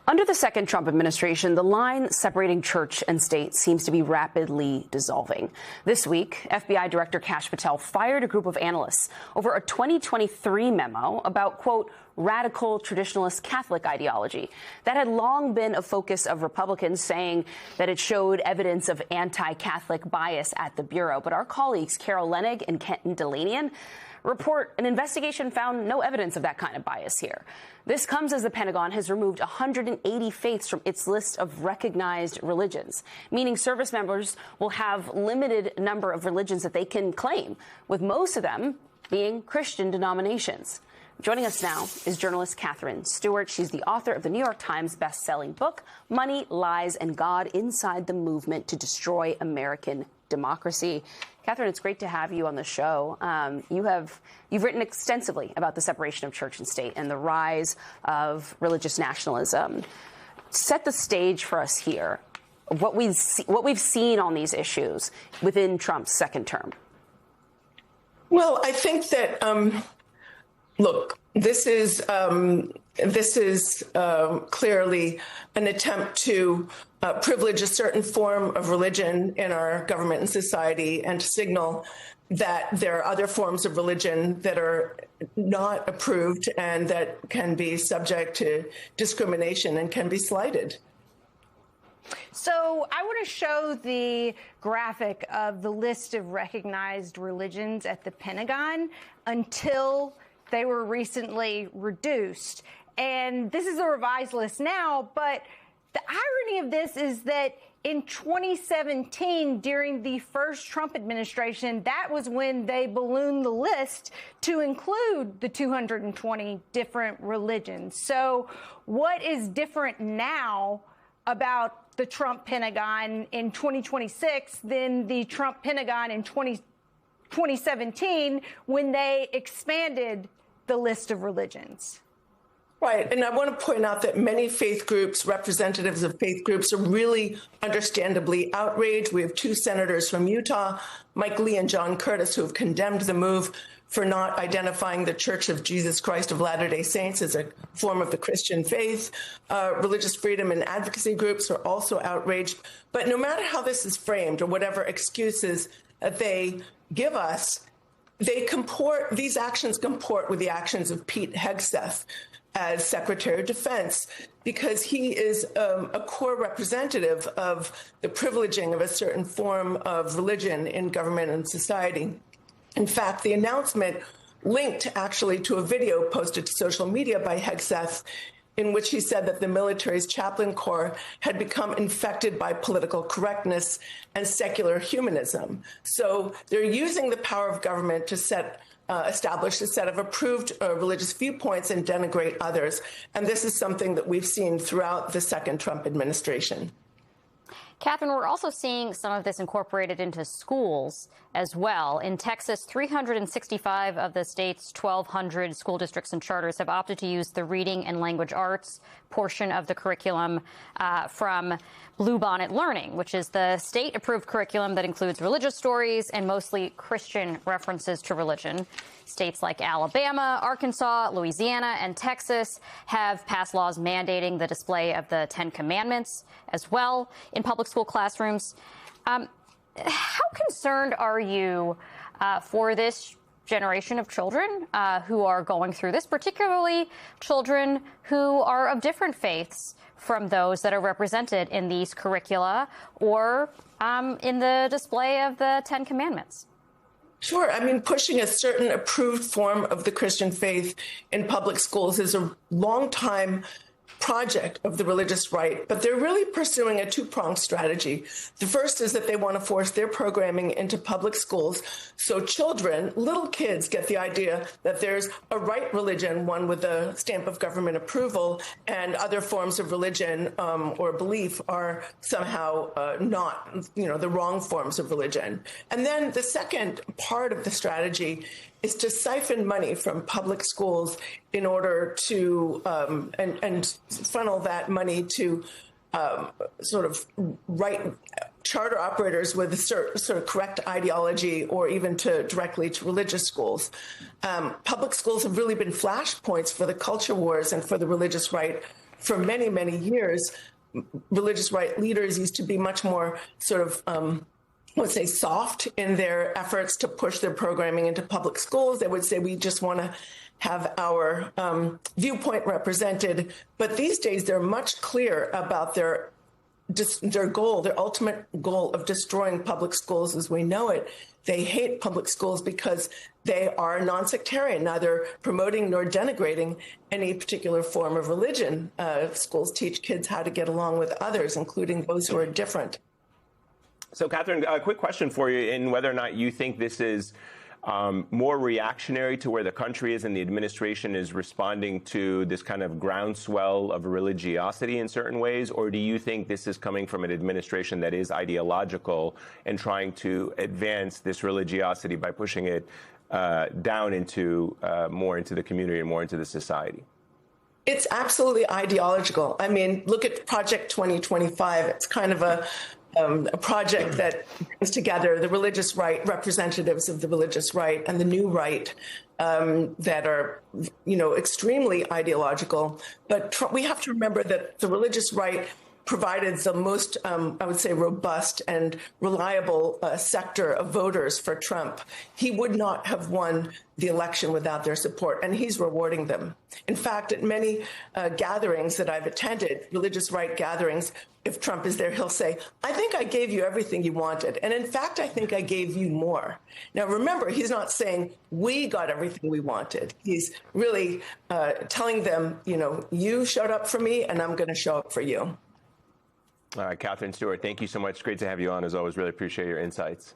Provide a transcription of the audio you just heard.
Under the second Trump administration, the line separating church and state seems to be rapidly dissolving. This week, FBI Director Kash Patel fired a group of analysts over a 2023 memo about, quote, radical traditionalist Catholic ideology that had long been a focus of Republicans, saying that it showed evidence of anti-Catholic bias at the Bureau. But our colleagues Carol Leonnig and Kenton Delanian report an investigation found no evidence of that kind of bias here. This comes as the Pentagon has removed 180 faiths from its list of recognized religions, meaning service members will have limited number of religions that they can claim, with most of them being Christian denominations. Joining us now is journalist Katherine Stewart. She's the author of the New York Times best-selling book, Money, Lies, and God Inside the Movement to Destroy American Democracy. Katherine, it's great to have you on the show. You've written extensively about the separation of church and state and the rise of religious nationalism. Set the stage for us here. What we've seen on these issues within Trump's second term. Well, I think that look, this is clearly an attempt to privilege a certain form of religion in our government and society, and to signal that there are other forms of religion that are not approved and that can be subject to discrimination and can be slighted. So I want to show the graphic of the list of recognized religions at the Pentagon until they were recently reduced. And this is a revised list now, but the irony of this is that in 2017, during the first Trump administration, that was when they ballooned the list to include the 220 different religions. So what is different now about the Trump Pentagon in 2026 than the Trump Pentagon in 2017 when they expanded the list of religions? Right. And I want to point out that many faith groups, representatives of faith groups, are really understandably outraged. We have two senators from Utah, Mike Lee and John Curtis, who have condemned the move for not identifying the Church of Jesus Christ of Latter-day Saints as a form of the Christian faith. Religious freedom and advocacy groups are also outraged. But no matter how this is framed or whatever excuses that they give us, these actions comport with the actions of Pete Hegseth as Secretary of Defense, because he is a core representative of the privileging of a certain form of religion in government and society. In fact, the announcement linked actually to a video posted to social media by Hegseth, in which he said that the military's chaplain corps had become infected by political correctness and secular humanism. So they're using the power of government to establish a set of approved religious viewpoints and denigrate others. And this is something that we've seen throughout the second Trump administration. Katherine, we're also seeing some of this incorporated into schools as well. In Texas, 365 of the state's 1,200 school districts and charters have opted to use the reading and language arts portion of the curriculum from Bluebonnet Learning, which is the state-approved curriculum that includes religious stories and mostly Christian references to religion. States like Alabama, Arkansas, Louisiana, and Texas have passed laws mandating the display of the Ten Commandments as well in public school classrooms. How concerned are you for this generation of children who are going through this, particularly children who are of different faiths from those that are represented in these curricula or in the display of the Ten Commandments? Sure. I mean, pushing a certain approved form of the Christian faith in public schools is a long time project of the religious right, but they're really pursuing a two-pronged strategy. The first is that they want to force their programming into public schools so children, little kids, get the idea that there's a right religion, one with a stamp of government approval, and other forms of religion or belief are somehow not, the wrong forms of religion. And then the second part of the strategy is to siphon money from public schools in order to and funnel that money to sort of right charter operators with a sort of correct ideology, or even directly to religious schools. Public schools have really been flashpoints for the culture wars and for the religious right for many, many years, religious right leaders used to be much more sort of, let's say, soft in their efforts to push their programming into public schools. They would say, we just want to have our viewpoint represented. But these days, they're much clearer about their goal, their ultimate goal of destroying public schools as we know it. They hate public schools because they are non-sectarian, neither promoting nor denigrating any particular form of religion. Schools teach kids how to get along with others, including those who are different. So, Catherine, a quick question for you in whether or not you think this is more reactionary to where the country is and the administration is responding to this kind of groundswell of religiosity in certain ways, or do you think this is coming from an administration that is ideological and trying to advance this religiosity by pushing it down into more into the community and more into the society? It's absolutely ideological. I mean, look at Project 2025. It's kind of a project that brings together the religious right, representatives of the religious right and the new right that are, extremely ideological. But we have to remember that the religious right provided the most, I would say, robust and reliable sector of voters for Trump. He would not have won the election without their support, and he's rewarding them. In fact, at many gatherings that I've attended, religious right gatherings, if Trump is there, he'll say, I think I gave you everything you wanted. And in fact, I think I gave you more. Now, remember, he's not saying we got everything we wanted. He's really telling them, you showed up for me and I'm going to show up for you. All right, Catherine Stewart, thank you so much. Great to have you on, as always. Really appreciate your insights.